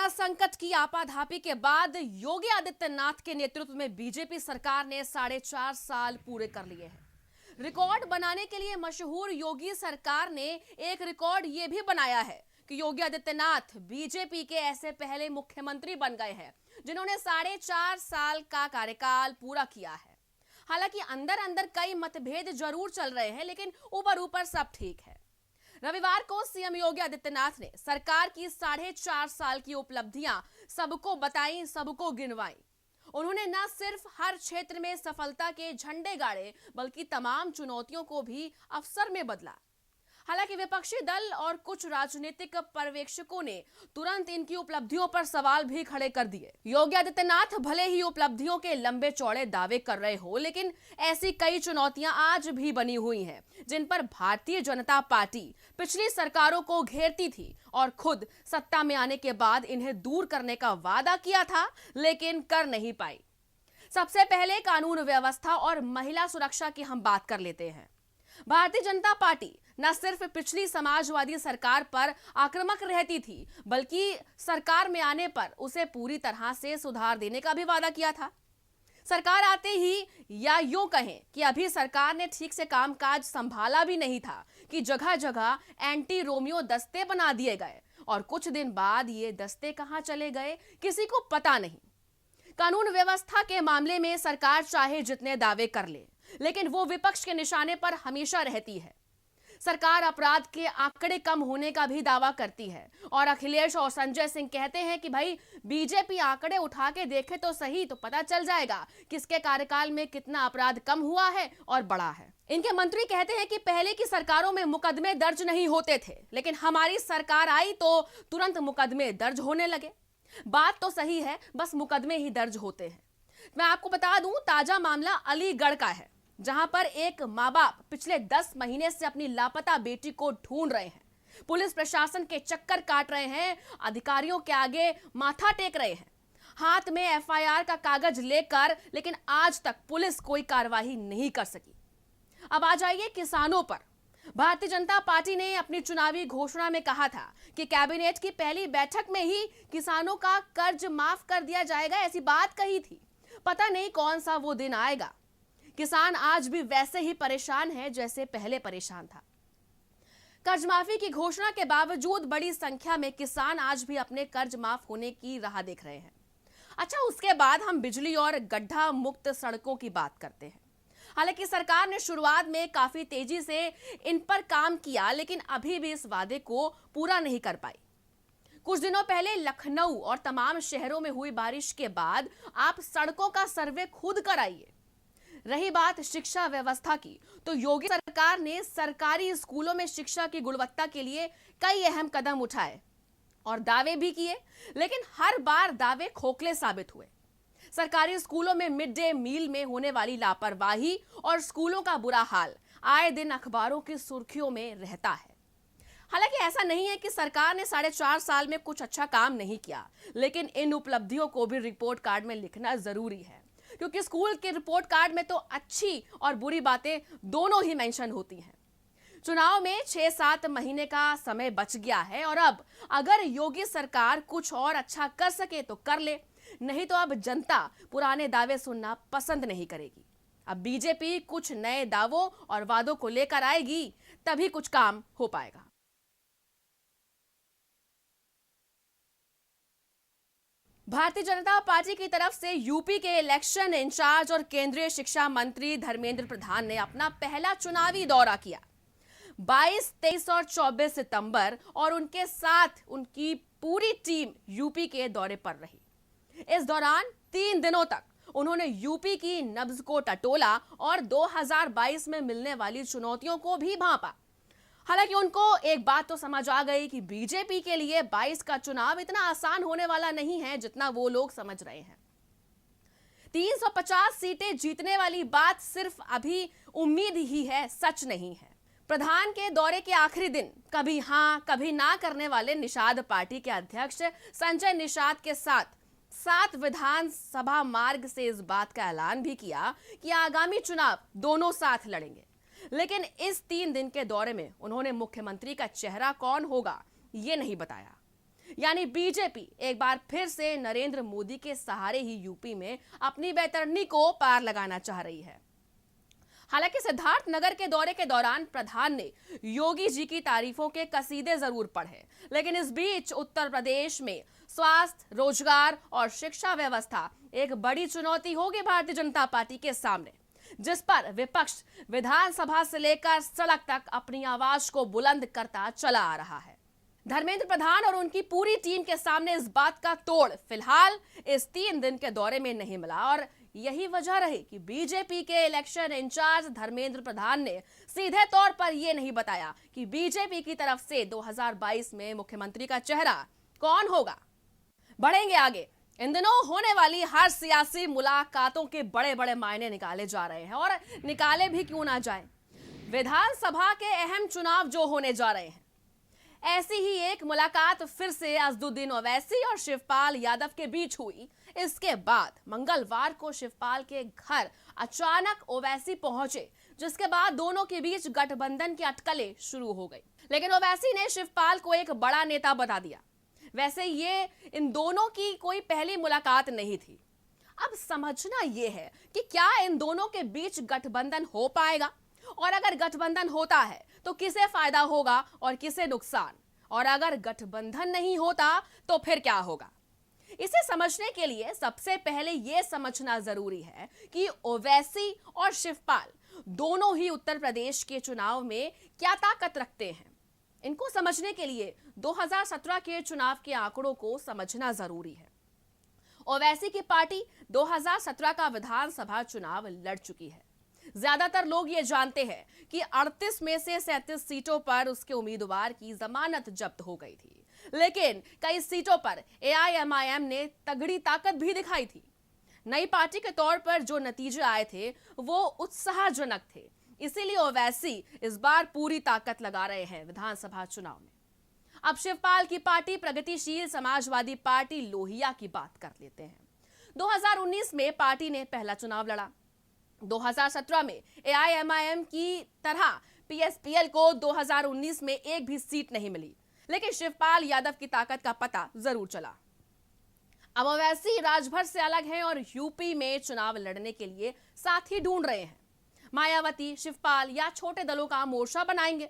Corona संकट की आपाधापी के बाद योगी आदित्यनाथ के नेतृत्व में बीजेपी सरकार ने 4.5 साल पूरे कर लिए हैं। रिकॉर्ड बनाने के लिए मशहूर योगी सरकार ने एक रिकॉर्ड यह भी बनाया है कि योगी आदित्यनाथ बीजेपी के ऐसे पहले मुख्यमंत्री बन गए हैं जिन्होंने 4.5 साल का कार्यकाल पूरा किया है। हालांकि अंदर अंदर कई मतभेद जरूर चल रहे हैं, लेकिन ऊपर ऊपर सब ठीक है। रविवार को सीएम योगी आदित्यनाथ ने सरकार की 4.5 साल की उपलब्धियां सबको बताई, सबको गिनवाई। उन्होंने न सिर्फ हर क्षेत्र में सफलता के झंडे गाड़े, बल्कि तमाम चुनौतियों को भी अवसर में बदला। हालांकि विपक्षी दल और कुछ राजनीतिक पर्यवेक्षकों ने तुरंत इनकी उपलब्धियों पर सवाल भी खड़े कर दिए। योगी आदित्यनाथ भले ही उपलब्धियों के लंबे चौड़े दावे कर रहे हो, लेकिन ऐसी कई चुनौतियां आज भी बनी हुई हैं जिन पर भारतीय जनता पार्टी पिछली सरकारों को घेरती थी और खुद सत्ता में आने के बाद इन्हें दूर करने का वादा किया था, लेकिन कर नहीं पाई। सबसे पहले कानून व्यवस्था और महिला सुरक्षा की हम बात कर लेते हैं। भारतीय जनता पार्टी न सिर्फ पिछली समाजवादी सरकार पर आक्रामक रहती थी, बल्कि सरकार में आने पर उसे पूरी तरह से सुधार देने का भी वादा किया था। सरकार आते ही, या यूं कहें कि अभी सरकार ने ठीक से कामकाज संभाला भी नहीं था कि जगह जगह एंटी रोमियो दस्ते बना दिए गए और कुछ दिन बाद ये दस्ते कहां चले गए किसी को पता नहीं। कानून व्यवस्था के मामले में सरकार चाहे जितने दावे कर ले, लेकिन वो विपक्ष के निशाने पर हमेशा रहती है। सरकार अपराध के आंकड़े कम होने का भी दावा करती है और अखिलेश और संजय सिंह कहते हैं कि भाई बीजेपी आंकड़े उठा के देखे तो सही, तो पता चल जाएगा किसके कार्यकाल में कितना अपराध कम हुआ है और बढ़ा है। इनके मंत्री कहते हैं कि पहले की सरकारों में मुकदमे दर्ज नहीं होते थे, लेकिन हमारी सरकार आई तो तुरंत मुकदमे दर्ज होने लगे। बात तो सही है, बस मुकदमे ही दर्ज होते हैं। मैं आपको बता दूं, ताजा मामला अलीगढ़ का है, जहां पर एक माँ बाप पिछले 10 महीने से अपनी लापता बेटी को ढूंढ रहे हैं। पुलिस प्रशासन के चक्कर काट रहे हैं, अधिकारियों के आगे माथा टेक रहे हैं, हाथ में एफआईआर का कागज लेकर, लेकिन आज तक पुलिस कोई कार्रवाई नहीं कर सकी। अब आ जाइए किसानों पर। भारतीय जनता पार्टी ने अपनी चुनावी घोषणा में कहा था कि कैबिनेट की पहली बैठक में ही किसानों का कर्ज माफ कर दिया जाएगा, ऐसी बात कही थी। पता नहीं कौन सा वो दिन आएगा। किसान आज भी वैसे ही परेशान है जैसे पहले परेशान था। कर्ज माफी की घोषणा के बावजूद बड़ी संख्या में किसान आज भी अपने कर्ज माफ होने की राह देख रहे हैं। अच्छा, उसके बाद हम बिजली और गड्ढा मुक्त सड़कों की बात करते हैं। हालांकि सरकार ने शुरुआत में काफी तेजी से इन पर काम किया, लेकिन अभी भी इस वादे को पूरा नहीं कर पाई। कुछ दिनों पहले लखनऊ और तमाम शहरों में हुई बारिश के बाद आप सड़कों का सर्वे खुद कराइए। रही बात शिक्षा व्यवस्था की, तो योगी सरकार ने सरकारी स्कूलों में शिक्षा की गुणवत्ता के लिए कई अहम कदम उठाए और दावे भी किए, लेकिन हर बार दावे खोखले साबित हुए। सरकारी स्कूलों में मिड डे मील में होने वाली लापरवाही और स्कूलों का बुरा हाल आए दिन अखबारों की सुर्खियों में रहता है। हालांकि ऐसा नहीं है कि सरकार ने 4.5 साल में कुछ अच्छा काम नहीं किया, लेकिन इन उपलब्धियों को भी रिपोर्ट कार्ड में लिखना जरूरी है, क्योंकि स्कूल के रिपोर्ट कार्ड में तो अच्छी और बुरी बातें दोनों ही मेंशन होती हैं। चुनाव में 6-7 महीने का समय बच गया है और अब अगर योगी सरकार कुछ और अच्छा कर सके तो कर ले, नहीं तो अब जनता पुराने दावे सुनना पसंद नहीं करेगी। अब बीजेपी कुछ नए दावों और वादों को लेकर आएगी, तभी कुछ काम हो पाएगा। भारतीय जनता पार्टी की तरफ से यूपी के इलेक्शन इंचार्ज और केंद्रीय शिक्षा मंत्री धर्मेंद्र प्रधान ने अपना पहला चुनावी दौरा किया। 22, 23 और 24 सितंबर और उनके साथ उनकी पूरी टीम यूपी के दौरे पर रही। इस दौरान 3 दिनों तक उन्होंने यूपी की नब्ज को टटोला और 2022 में मिलने वाली चुनौतियों को भी भांपा। हालांकि उनको एक बात तो समझ आ गई कि बीजेपी के लिए 22 का चुनाव इतना आसान होने वाला नहीं है जितना वो लोग समझ रहे हैं। 350 सीटें जीतने वाली बात सिर्फ अभी उम्मीद ही है, सच नहीं है। प्रधान के दौरे के आखिरी दिन कभी हां कभी ना करने वाले निषाद पार्टी के अध्यक्ष संजय निषाद के साथ 7 विधानसभा मार्ग से इस बात का ऐलान भी किया कि आगामी चुनाव दोनों साथ लड़ेंगे। लेकिन इस 3 दिन के दौरे में उन्होंने मुख्यमंत्री का चेहरा कौन होगा ये नहीं बताया। यानी बीजेपी एक बार फिर से नरेंद्र मोदी के सहारे ही यूपी में अपनी बैतरनी को पार लगाना चाह रही है। हालांकि सिद्धार्थनगर के दौरे के दौरान प्रधान ने योगी जी की तारीफों के कसीदे जरूर पढ़े, लेकिन इस बीच उत्तर प्रदेश में स्वास्थ्य, रोजगार और शिक्षा व्यवस्था एक बड़ी चुनौती होगी भारतीय जनता पार्टी के सामने, जिस पर विपक्ष विधानसभा से लेकर सड़क तक अपनी आवाज को बुलंद करता चला आ रहा है। धर्मेंद्र प्रधान और उनकी पूरी टीम के सामने इस बात का तोड़ फिलहाल इस 3 दिन के दौरे में नहीं मिला और यही वजह रही कि बीजेपी के इलेक्शन इंचार्ज धर्मेंद्र प्रधान ने सीधे तौर पर यह नहीं बताया कि बीजेपी की तरफ से 2022 में मुख्यमंत्री का चेहरा कौन होगा। बढ़ेंगे आगे। इन दिनों होने वाली हर सियासी मुलाकातों के बड़े बड़े मायने निकाले जा रहे हैं और निकाले भी क्यों ना जाए। विधानसभा के अहम चुनाव जो होने जा रहे हैं, ऐसी ही एक मुलाकात फिर से अजदुद्दीन ओवैसी और शिवपाल यादव के बीच हुई। इसके बाद मंगलवार को शिवपाल के घर अचानक ओवैसी पहुंचे, जिसके बाद दोनों के बीच गठबंधन की अटकलें शुरू हो गई। लेकिन ओवैसी ने शिवपाल को एक बड़ा नेता बता दिया। वैसे ये इन दोनों की कोई पहली मुलाकात नहीं थी। अब समझना यह है कि क्या इन दोनों के बीच गठबंधन हो पाएगा, और अगर गठबंधन होता है तो किसे फायदा होगा और किसे नुकसान, और अगर गठबंधन नहीं होता तो फिर क्या होगा। इसे समझने के लिए सबसे पहले यह समझना जरूरी है कि ओवैसी और शिवपाल दोनों ही उत्तर प्रदेश के चुनाव में क्या ताकत रखते हैं। इनको समझने के लिए 2017 के चुनाव के आंकड़ों को समझना जरूरी है। ओवैसी की पार्टी 2017 का विधानसभा चुनाव लड़ चुकी है। ज्यादातर लोग ये जानते हैं कि 38 में से 37 सीटों पर उसके उम्मीदवार की जमानत जब्त हो गई थी, लेकिन कई सीटों पर एआईएमआईएम ने तगड़ी ताकत भी दिखाई थी। नई पार्टी के तौर पर जो नतीजे आए थे वो उत्साहजनक थे, इसीलिए ओवैसी इस बार पूरी ताकत लगा रहे हैं विधानसभा चुनाव में। अब शिवपाल की पार्टी प्रगतिशील समाजवादी पार्टी लोहिया की बात कर लेते हैं। 2019 में पार्टी ने पहला चुनाव लड़ा। 2017 में एआईएमआईएम की तरह पीएसपीएल को 2019 में एक भी सीट नहीं मिली, लेकिन शिवपाल यादव की ताकत का पता जरूर चला। अब ओवैसी राजभर से अलग हैं और यूपी में चुनाव लड़ने के लिए साथी ढूंढ रहे हैं। मायावती, शिवपाल या छोटे दलों का मोर्चा बनाएंगे।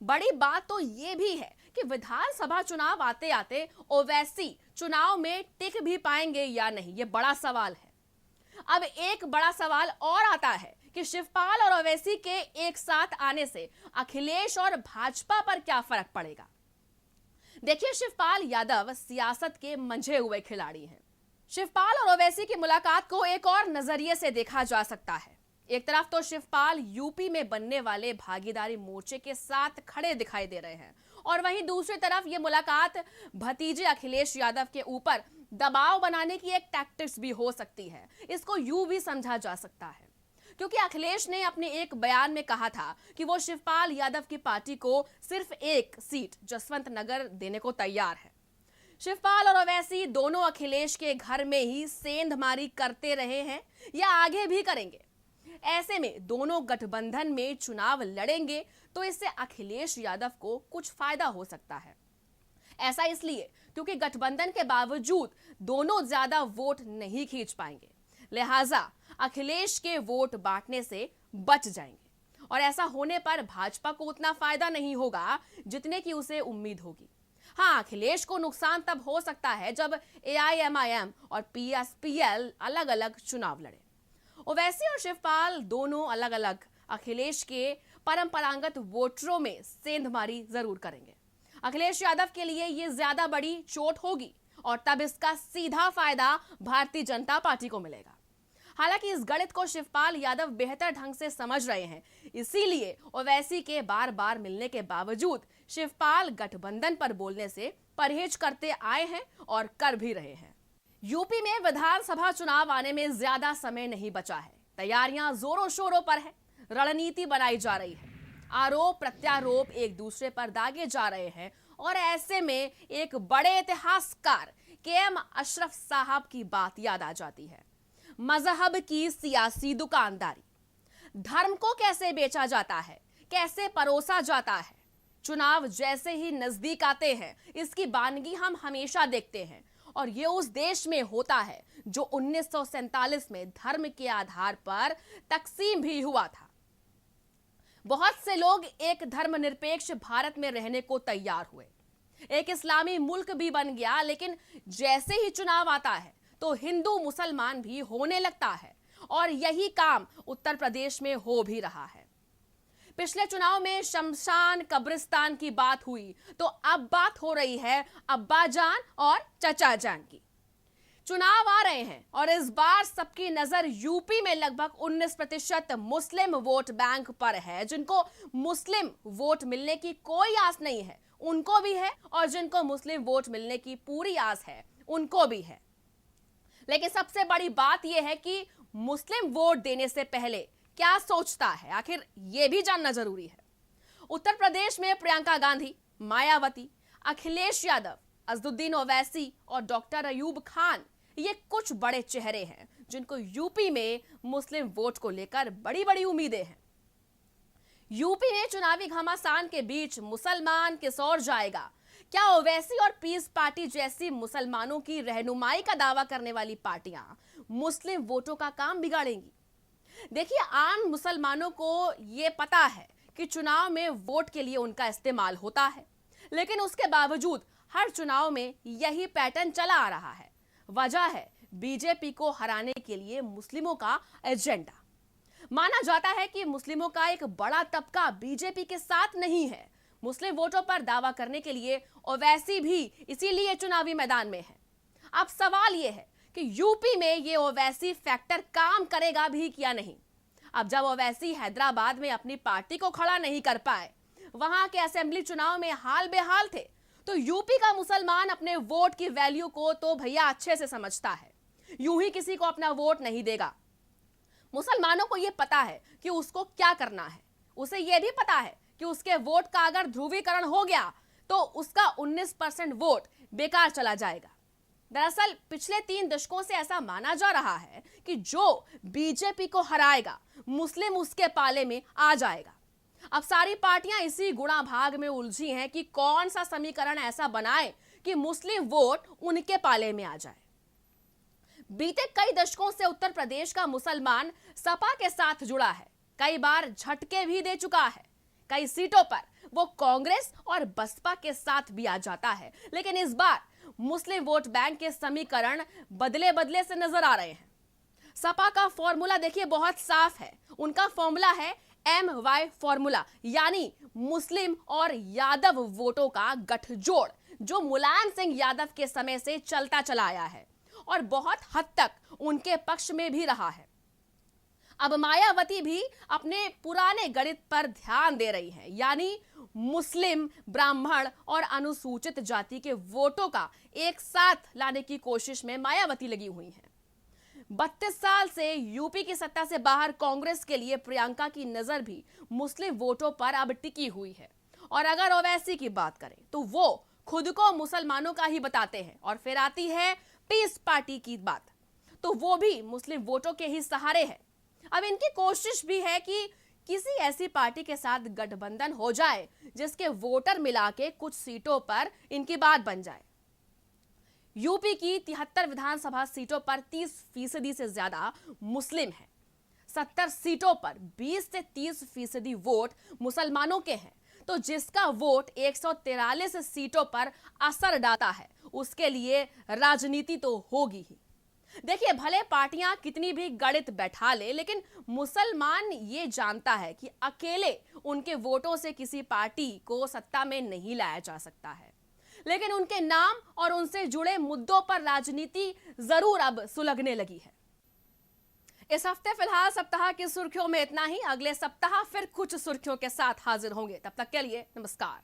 बड़ी बात तो यह भी है कि विधानसभा चुनाव आते आते ओवैसी चुनाव में टिक भी पाएंगे या नहीं, यह बड़ा सवाल है। अब एक बड़ा सवाल और आता है कि शिवपाल और ओवैसी के एक साथ आने से अखिलेश और भाजपा पर क्या फर्क पड़ेगा। देखिए, शिवपाल यादव सियासत के मंझे हुए खिलाड़ी हैं। शिवपाल और ओवैसी की मुलाकात को एक और नजरिए से देखा जा सकता है। एक तरफ तो शिवपाल यूपी में बनने वाले भागीदारी मोर्चे के साथ खड़े दिखाई दे रहे हैं, और वहीं दूसरी तरफ यह मुलाकात भतीजे अखिलेश यादव के ऊपर दबाव बनाने की एक टैक्टिक्स भी हो सकती है। इसको यूं भी समझा जा सकता है, क्योंकि अखिलेश ने अपने एक बयान में कहा था कि वो शिवपाल यादव की पार्टी को सिर्फ एक सीट जसवंत नगर देने को तैयार है। शिवपाल और ओवैसी दोनों अखिलेश के घर में ही सेंधमारी करते रहे हैं या आगे भी करेंगे। ऐसे में दोनों गठबंधन में चुनाव लड़ेंगे तो इससे अखिलेश यादव को कुछ फायदा हो सकता है। ऐसा इसलिए क्योंकि गठबंधन के बावजूद दोनों ज्यादा वोट नहीं खींच पाएंगे, लिहाजा अखिलेश के वोट बांटने से बच जाएंगे, और ऐसा होने पर भाजपा को उतना फायदा नहीं होगा जितने की उसे उम्मीद होगी। हाँ, अखिलेश को नुकसान तब हो सकता है जब एआईएमआईएम और पीएसपीएल अलग अलग चुनाव लड़े। ओवैसी और शिवपाल दोनों अलग अलग अखिलेश के परंपरागत वोटरों में सेंधमारी जरूर करेंगे। अखिलेश यादव के लिए यह ज्यादा बड़ी चोट होगी और तब इसका सीधा फायदा भारतीय जनता पार्टी को मिलेगा। हालांकि इस गणित को शिवपाल यादव बेहतर ढंग से समझ रहे हैं, इसीलिए ओवैसी के बार बार मिलने के बावजूद शिवपाल गठबंधन पर बोलने से परहेज करते आए हैं और कर भी रहे हैं। यूपी में विधानसभा चुनाव आने में ज्यादा समय नहीं बचा है। तैयारियां जोरों शोरों पर है, रणनीति बनाई जा रही है, आरोप प्रत्यारोप एक दूसरे पर दागे जा रहे हैं, और ऐसे में एक बड़े इतिहासकार केएम अशरफ साहब की बात याद आ जाती है। मजहब की सियासी दुकानदारी, धर्म को कैसे बेचा जाता है, कैसे परोसा जाता है, चुनाव जैसे ही नजदीक आते हैं, इसकी बानगी हम हमेशा देखते हैं। और ये उस देश में होता है जो 1947 में धर्म के आधार पर तकसीम भी हुआ था। बहुत से लोग एक धर्मनिरपेक्ष भारत में रहने को तैयार हुए, एक इस्लामी मुल्क भी बन गया, लेकिन जैसे ही चुनाव आता है तो हिंदू मुसलमान भी होने लगता है। और यही काम उत्तर प्रदेश में हो भी रहा है। पिछले चुनाव में शमशान कब्रिस्तान की बात हुई, तो अब बात हो रही है अब्बा जान और चचा जान की। चुनाव आ रहे हैं और इस बार सबकी नजर यूपी में लगभग 19% मुस्लिम वोट बैंक पर है। जिनको मुस्लिम वोट मिलने की कोई आस नहीं है उनको भी है, और जिनको मुस्लिम वोट मिलने की पूरी आस है उनको भी है। लेकिन सबसे बड़ी बात यह है कि मुस्लिम वोट देने से पहले क्या सोचता है, आखिर यह भी जानना जरूरी है। उत्तर प्रदेश में प्रियंका गांधी, मायावती, अखिलेश यादव, असदुद्दीन ओवैसी और डॉक्टर अयूब खान ये कुछ बड़े चेहरे हैं जिनको यूपी में मुस्लिम वोट को लेकर बड़ी बड़ी उम्मीदें हैं। यूपी में चुनावी घमासान के बीच मुसलमान किस ओर जाएगा? क्या ओवैसी और पीस पार्टी जैसी मुसलमानों की रहनुमाई का दावा करने वाली पार्टियां मुस्लिम वोटों का काम बिगाड़ेंगी? देखिए, आम मुसलमानों को यह पता है कि चुनाव में वोट के लिए उनका इस्तेमाल होता है, लेकिन उसके बावजूद हर चुनाव में यही पैटर्न चला आ रहा है। वजह है बीजेपी को हराने के लिए मुस्लिमों का एजेंडा। माना जाता है कि मुस्लिमों का एक बड़ा तबका बीजेपी के साथ नहीं है। मुस्लिम वोटों पर दावा करने के लिए ओवैसी भी इसीलिए चुनावी मैदान में है। अब सवाल यह है कि यूपी में ये ओवैसी फैक्टर काम करेगा भी या नहीं। अब जब ओवैसी हैदराबाद में अपनी पार्टी को खड़ा नहीं कर पाए, वहां के असेंबली चुनाव में हाल बेहाल थे, तो यूपी का मुसलमान अपने वोट की वैल्यू को तो भैया अच्छे से समझता है। यूं ही किसी को अपना वोट नहीं देगा। मुसलमानों को यह पता है कि उसको क्या करना है। उसे यह भी पता है कि उसके वोट का अगर ध्रुवीकरण हो गया तो उसका 19% वोट बेकार चला जाएगा। दरअसल पिछले 3 दशकों से ऐसा माना जा रहा है कि जो बीजेपी को हराएगा, मुस्लिम उसके पाले में आ जाएगा। अब सारी पार्टियां इसी गुणा भाग में उलझी हैं कि कौन सा समीकरण ऐसा बनाए कि मुस्लिम वोट उनके पाले में आ जाए। बीते कई दशकों से उत्तर प्रदेश का मुसलमान सपा के साथ जुड़ा है, कई बार झटके भी दे चुका है। कई सीटों पर वो कांग्रेस और बसपा के साथ भी आ जाता है, लेकिन इस बार मुस्लिम वोट बैंक के समीकरण बदले बदले से नजर आ रहे हैं। सपा का फॉर्मूला देखिए बहुत साफ है। उनका फॉर्मूला है MY फॉर्मूला, यानी मुस्लिम और यादव वोटों का गठजोड़, जो मुलायम सिंह यादव के समय से चलता चला आया है और बहुत हद तक उनके पक्ष में भी रहा है। अब मायावती भी अपने पुराने गणित पर ध्यान दे रही हैं, यानी मुस्लिम, ब्राह्मण और अनुसूचित जाति के वोटों का एक साथ लाने की कोशिश में मायावती लगी हुई हैं। 32 साल से यूपी की सत्ता से बाहर कांग्रेस के लिए प्रियंका की नजर भी मुस्लिम वोटों पर अब टिकी हुई है। और अगर ओवैसी की बात करें तो वो खुद को मुसलमानों का ही बताते हैं। और फिर आती है पीस पार्टी की बात, तो वो भी मुस्लिम वोटों के ही सहारे है। अब इनकी कोशिश भी है कि किसी ऐसी पार्टी के साथ गठबंधन हो जाए जिसके वोटर मिला के कुछ सीटों पर इनकी बात बन जाए। यूपी की 73 विधानसभा सीटों पर 30% से ज्यादा मुस्लिम हैं। 70 सीटों पर 20 से 30% वोट मुसलमानों के हैं। तो जिसका वोट 143 सीटों पर असर डालता है, उसके लिए राजनीति तो होगी ही। देखिए, भले पार्टियां कितनी भी गणित बैठा ले, लेकिन मुसलमान ये जानता है कि अकेले उनके वोटों से किसी पार्टी को सत्ता में नहीं लाया जा सकता है। लेकिन उनके नाम और उनसे जुड़े मुद्दों पर राजनीति जरूर अब सुलगने लगी है। इस हफ्ते फिलहाल सप्ताह की सुर्खियों में इतना ही। अगले सप्ताह फिर कुछ सुर्खियों के साथ हाजिर होंगे। तब तक के लिए नमस्कार।